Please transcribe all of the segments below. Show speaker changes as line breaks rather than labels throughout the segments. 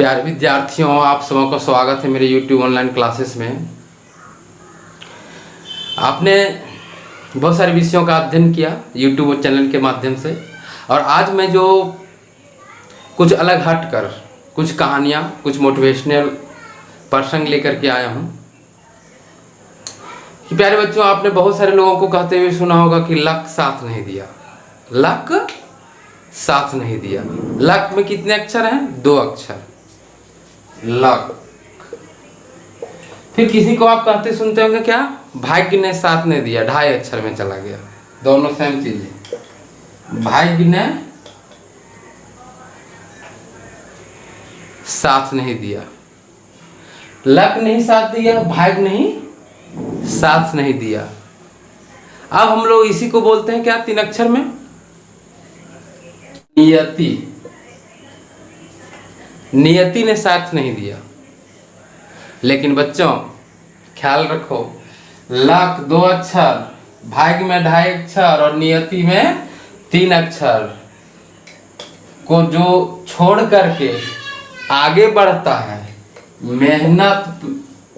प्यारे विद्यार्थियों, आप सबों का स्वागत है मेरे YouTube ऑनलाइन क्लासेस में। आपने बहुत सारे विषयों का अध्ययन किया YouTube चैनल के माध्यम से, और आज मैं जो कुछ अलग हटकर कुछ कहानियाँ, कुछ मोटिवेशनल प्रसंग लेकर के आया हूँ। कि प्यारे बच्चों, आपने बहुत सारे लोगों को कहते हुए सुना होगा कि लक साथ नहीं दिया, लक साथ नहीं दिया। लक में कितने अक्षर हैं? 2 अक्षर, लक। फिर किसी को आप कहते सुनते होंगे क्या? भाग्य ने साथ नहीं दिया, 2.5 अक्षर में चला गया। दोनों सेम चीज है। भाग्य ने साथ नहीं दिया, लक नहीं साथ दिया, भाग्य नहीं साथ नहीं दिया। अब हम लोग इसी को बोलते हैं क्या? 3 अक्षर में नियति। नियति ने साथ नहीं दिया। लेकिन बच्चों ख्याल रखो, लक 2 अक्षर, भाग्य में 2.5 अक्षर और नियति में 3 अक्षर को जो छोड़ करके आगे बढ़ता है, मेहनत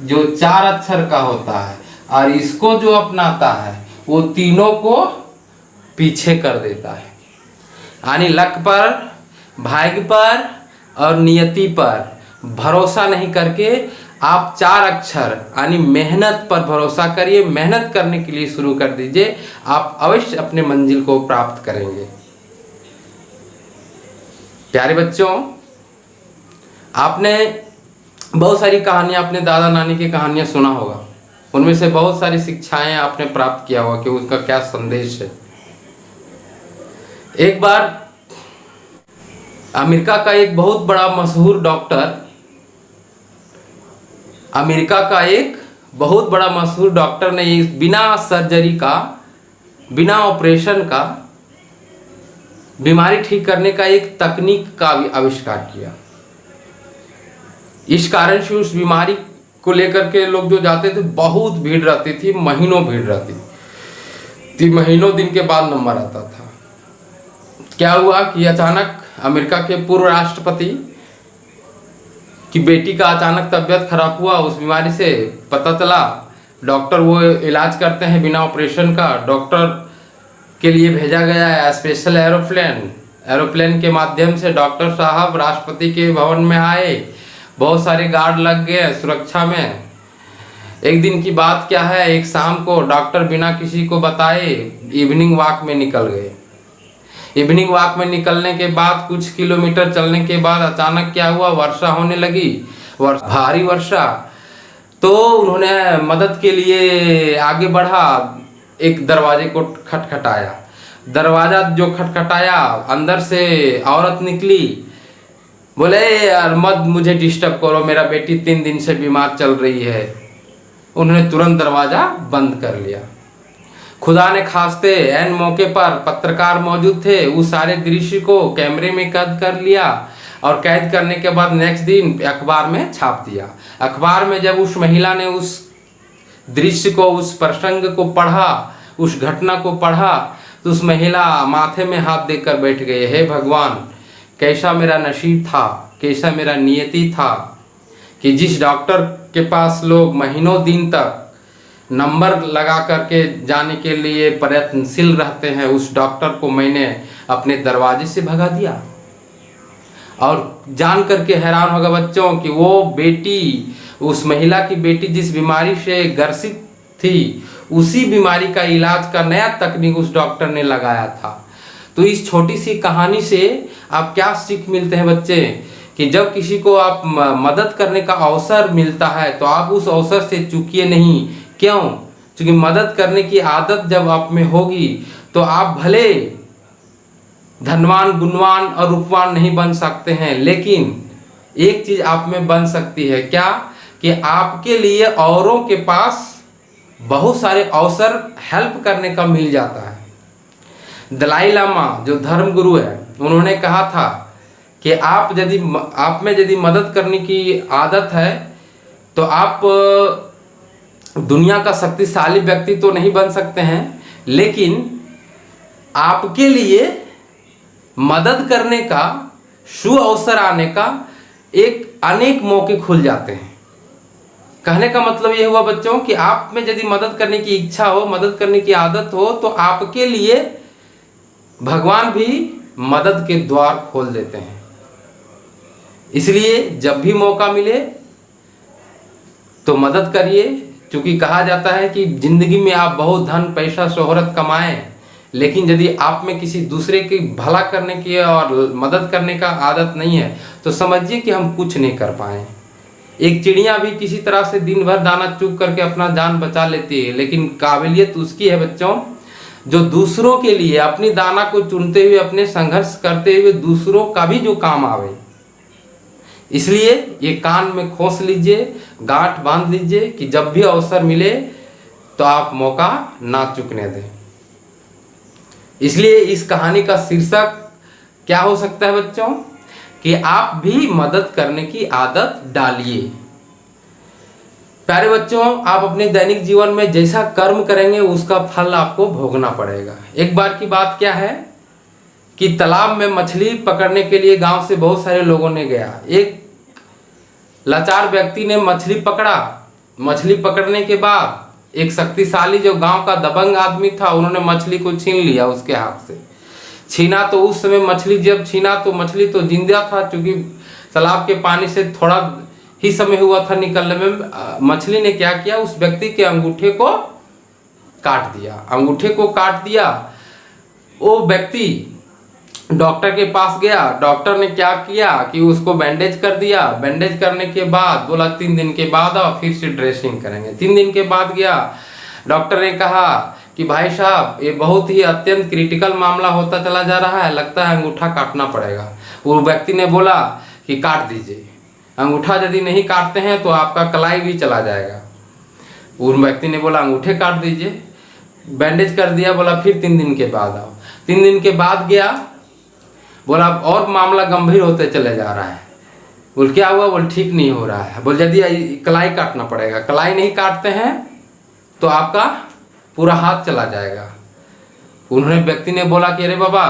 जो 4 अक्षर का होता है, और इसको जो अपनाता है वो तीनों को पीछे कर देता है। यानी लक पर, भाग्य पर और नियति पर भरोसा नहीं करके आप 4 अक्षर यानी मेहनत पर भरोसा करिए। मेहनत करने के लिए शुरू कर दीजिए, आप अवश्य अपने मंजिल को प्राप्त करेंगे। प्यारे बच्चों, आपने बहुत सारी कहानियां, अपने दादा नानी की कहानियां सुना होगा। उनमें से बहुत सारी शिक्षाएं आपने प्राप्त किया होगा कि उसका क्या संदेश है। एक बार अमेरिका का एक बहुत बड़ा मशहूर डॉक्टर, अमेरिका का एक बहुत बड़ा मशहूर डॉक्टर ने बिना सर्जरी का, बिना ऑपरेशन का बीमारी ठीक करने का एक तकनीक का आविष्कार किया। इस कारण से उस बीमारी को लेकर के लोग जो जाते थे, बहुत भीड़ रहती थी, महीनों भीड़ रहती थी, महीनों दिन के बाद नंबर आता था। क्या हुआ कि अचानक अमेरिका के पूर्व राष्ट्रपति की बेटी का अचानक तबीयत खराब हुआ। उस बीमारी से पता चला, डॉक्टर वो इलाज करते हैं बिना ऑपरेशन का। डॉक्टर के लिए भेजा गया है स्पेशल एरोप्लेन के माध्यम से डॉक्टर साहब राष्ट्रपति के भवन में आए। बहुत सारे गार्ड लग गए सुरक्षा में। एक दिन की बात क्या है, एक शाम को डॉक्टर बिना किसी को बताए इवनिंग वॉक में निकल गए। इवनिंग वॉक में निकलने के बाद कुछ किलोमीटर चलने के बाद अचानक क्या हुआ, वर्षा होने लगी, भारी वर्षा। तो उन्होंने मदद के लिए आगे बढ़ा, एक दरवाजे को खटखटाया। दरवाजा जो खटखटाया, अंदर से औरत निकली, बोले यार मत मुझे डिस्टर्ब करो, मेरा बेटी 3 दिन से बीमार चल रही है। उन्होंने तुरंत दरवाजा बंद कर लिया। खुदा ने खास्ते ऐन मौके पर पत्रकार मौजूद थे, उस सारे दृश्य को कैमरे में कैद कर लिया, और कैद करने के बाद नेक्स्ट दिन अखबार में छाप दिया। अखबार में जब उस महिला ने उस दृश्य को, उस प्रसंग को पढ़ा, उस घटना को पढ़ा, तो उस महिला माथे में हाथ देकर बैठ गई, हे भगवान, कैसा मेरा नसीब था, कैसा मेरा नियति था कि जिस डॉक्टर के पास लोग महीनों दिन तक नंबर लगा करके जाने के लिए प्रयत्नशील रहते हैं, उस डॉक्टर को मैंने अपने दरवाजे से भगा दिया। और जान करके हैरान होगा बच्चों कि वो बेटी, उस महिला की बेटी जिस बीमारी से ग्रसित थी, उसी बीमारी का इलाज का नया तकनीक उस डॉक्टर ने लगाया था। तो इस छोटी सी कहानी से आप क्या सीख मिलते हैं बच्चे, कि जब किसी को आप मदद करने का अवसर मिलता है तो आप उस अवसर से चूकिए नहीं। क्यों? क्योंकि मदद करने की आदत जब आप में होगी तो आप भले धनवान, गुणवान और रूपवान नहीं बन सकते हैं, लेकिन एक चीज आप में बन सकती है, क्या? कि आपके लिए औरों के पास बहुत सारे अवसर हेल्प करने का मिल जाता है। दलाई लामा जो धर्म गुरु है, उन्होंने कहा था कि आप में यदि मदद करने की आदत है तो आप दुनिया का शक्तिशाली व्यक्ति तो नहीं बन सकते हैं, लेकिन आपके लिए मदद करने का, शुभ अवसर आने का एक अनेक मौके खुल जाते हैं। कहने का मतलब ये हुआ बच्चों कि आप में यदि मदद करने की इच्छा हो, मदद करने की आदत हो, तो आपके लिए भगवान भी मदद के द्वार खोल देते हैं। इसलिए जब भी मौका मिले तो मदद करिए। क्योंकि कहा जाता है कि जिंदगी में आप बहुत धन पैसा शोहरत कमाएं, लेकिन यदि आप में किसी दूसरे की भला करने की और मदद करने का आदत नहीं है तो समझिए कि हम कुछ नहीं कर पाए। एक चिड़िया भी किसी तरह से दिन भर दाना चुग करके अपना जान बचा लेती है, लेकिन काबिलियत उसकी है बच्चों जो दूसरों के लिए अपनी दाना को चुनते हुए, अपने संघर्ष करते हुए दूसरों का भी जो काम आवे। इसलिए ये कान में खोस लीजिए, गांठ बांध लीजिए कि जब भी अवसर मिले तो आप मौका ना चूकने दें। इसलिए इस कहानी का शीर्षक क्या हो सकता है बच्चों कि आप भी मदद करने की आदत डालिए। प्यारे बच्चों, आप अपने दैनिक जीवन में जैसा कर्म करेंगे उसका फल आपको भोगना पड़ेगा। एक बार की बात क्या है कि तालाब में मछली पकड़ने के लिए गांव से बहुत सारे लोगों ने गया। एक लाचार व्यक्ति ने मछली पकड़ा। मछली पकड़ने के बाद एक शक्तिशाली जो गांव का दबंग आदमी था, उन्होंने मछली को छीन लिया उसके हाथ से। छीना तो उस समय मछली जब छीना तो मछली तो जिंदा था, क्योंकि तालाब के पानी से थोड़ा ही समय हुआ था निकलने में। मछली ने क्या किया, उस व्यक्ति के अंगूठे को काट दिया। अंगूठे को काट दिया। वो व्यक्ति डॉक्टर के पास गया। डॉक्टर ने क्या किया कि उसको बैंडेज कर दिया। बैंडेज करने के बाद बोला 3 दिन के बाद आओ, फिर से ड्रेसिंग करेंगे। 3 दिन के बाद गया। डॉक्टर ने कहा कि भाई साहब ये बहुत ही अत्यंत क्रिटिकल मामला होता चला जा रहा है, लगता है अंगूठा काटना पड़ेगा। वो व्यक्ति ने बोला कि काट दीजिए, अंगूठा यदि नहीं काटते हैं तो आपका कलाई भी चला जाएगा। उस व्यक्ति ने बोला अंगूठे काट दीजिए। बैंडेज कर दिया। बोला फिर 3 दिन के बाद आओ। 3 दिन के बाद गया। बोला और मामला गंभीर होते चले जा रहा है। बोल क्या हुआ? बोल ठीक नहीं हो रहा है। बोल यदि कलाई काटना पड़ेगा, कलाई नहीं काटते हैं तो आपका पूरा हाथ चला जाएगा। उन्होंने व्यक्ति ने बोला कि अरे बाबा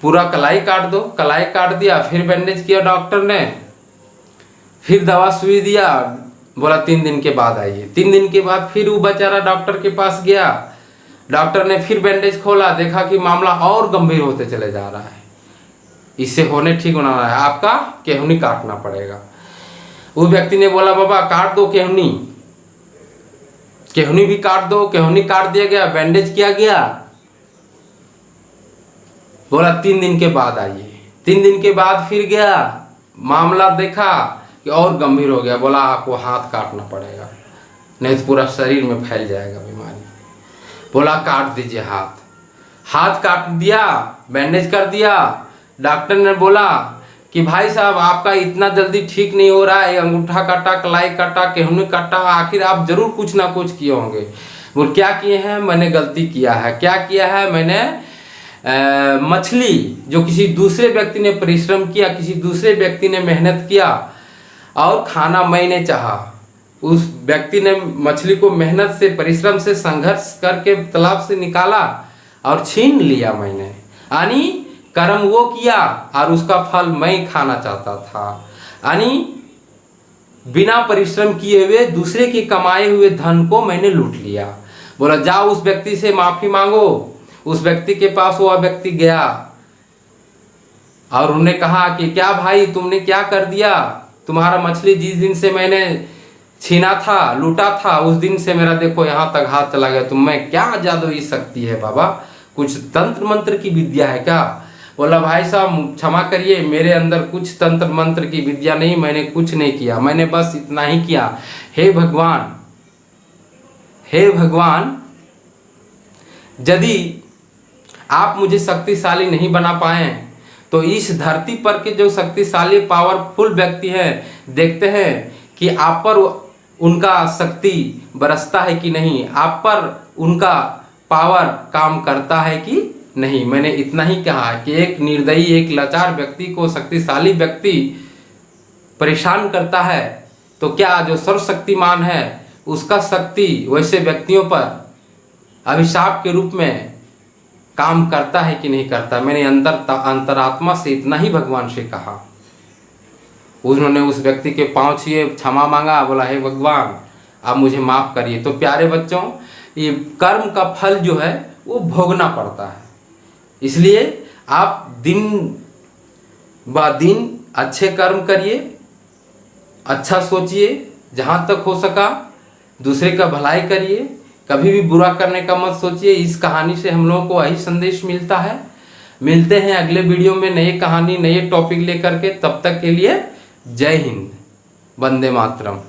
पूरा कलाई काट दो। कलाई काट दिया। फिर बैंडेज किया डॉक्टर ने, फिर दवा सुई दिया। बोला 3 दिन के बाद आइए। 3 दिन के बाद फिर वो बेचारा डॉक्टर के पास गया। डॉक्टर ने फिर बैंडेज खोला, देखा कि मामला और गंभीर होते चले जा रहा है। इससे होने ठीक होना है, आपका केहनी काटना पड़ेगा। उस व्यक्ति ने बोला बाबा काट दो केहनी। केहनी भी काट दो। केहनी काट दिया गया, बैंडेज किया गया। बोला 3 दिन के बाद आइए। 3 दिन के बाद फिर गया। मामला देखा कि और गंभीर हो गया। बोला आपको हाथ काटना पड़ेगा, नहीं तो पूरा शरीर में फैल जाएगा बीमारी। बोला काट दीजिए हाथ। हाथ काट दिया, बैंडेज कर दिया। डॉक्टर ने बोला कि भाई साहब आपका इतना जल्दी ठीक नहीं हो रहा है, अंगूठा काटा, कलाई काटा, केहनी काटा, आखिर आप जरूर कुछ ना कुछ किए होंगे। बोल क्या किए हैं? मैंने गलती किया है। क्या किया है? मैंने मछली जो किसी दूसरे व्यक्ति ने परिश्रम किया, किसी दूसरे व्यक्ति ने मेहनत किया और खाना मैंने चाहा, उस व्यक्ति ने मछली को मेहनत से, परिश्रम से, संघर्ष करके तालाब से निकाला और छीन लिया मैंने। यानी कर्म वो किया और उसका फल मैं खाना चाहता था। यानी बिना परिश्रम किए हुए दूसरे के कमाए हुए धन को मैंने लूट लिया। बोला जाओ उस व्यक्ति से माफी मांगो। उस व्यक्ति के पास वह व्यक्ति गया और उन्होंने कहा कि क्या भाई तुमने क्या कर दिया? तुम्हारा मछली जिस दिन से मैंने छीना था, लूटा था, उस दिन से मेरा देखो यहाँ तक हाथ चला गया। तुम में क्या जादुई शक्ति है बाबा? कुछ तंत्र मंत्र की विद्या है क्या? बोला भाई साहब क्षमा करिए, मेरे अंदर कुछ तंत्र मंत्र की विद्या नहीं, मैंने कुछ नहीं किया, मैंने बस इतना ही किया। हे भगवान, हे भगवान, यदि आप मुझे शक्तिशाली नहीं बना पाए तो इस धरती पर के जो शक्तिशाली पावरफुल व्यक्ति हैं, देखते हैं कि आप पर उनका शक्ति बरसता है कि नहीं, आप पर उनका पावर काम करता है कि नहीं। मैंने इतना ही कहा कि एक निर्दयी, एक लाचार व्यक्ति को शक्तिशाली व्यक्ति परेशान करता है, तो क्या जो सर्वशक्तिमान है उसका शक्ति वैसे व्यक्तियों पर अभिशाप के रूप में काम करता है कि नहीं करता। मैंने अंतरात्मा से इतना ही भगवान से कहा। उन्होंने उस व्यक्ति के पाँव छुए, क्षमा मांगा, बोला हे भगवान आप मुझे माफ़ करिए। तो प्यारे बच्चों, ये कर्म का फल जो है वो भोगना पड़ता है, इसलिए आप दिन ब दिन अच्छे कर्म करिए, अच्छा सोचिए, जहाँ तक हो सका दूसरे का भलाई करिए, कभी भी बुरा करने का मत सोचिए। इस कहानी से हम लोगों को यही संदेश मिलता है। मिलते हैं अगले वीडियो में नई कहानी, नए टॉपिक लेकर के। तब तक के लिए जय हिंद, वंदे मातरम।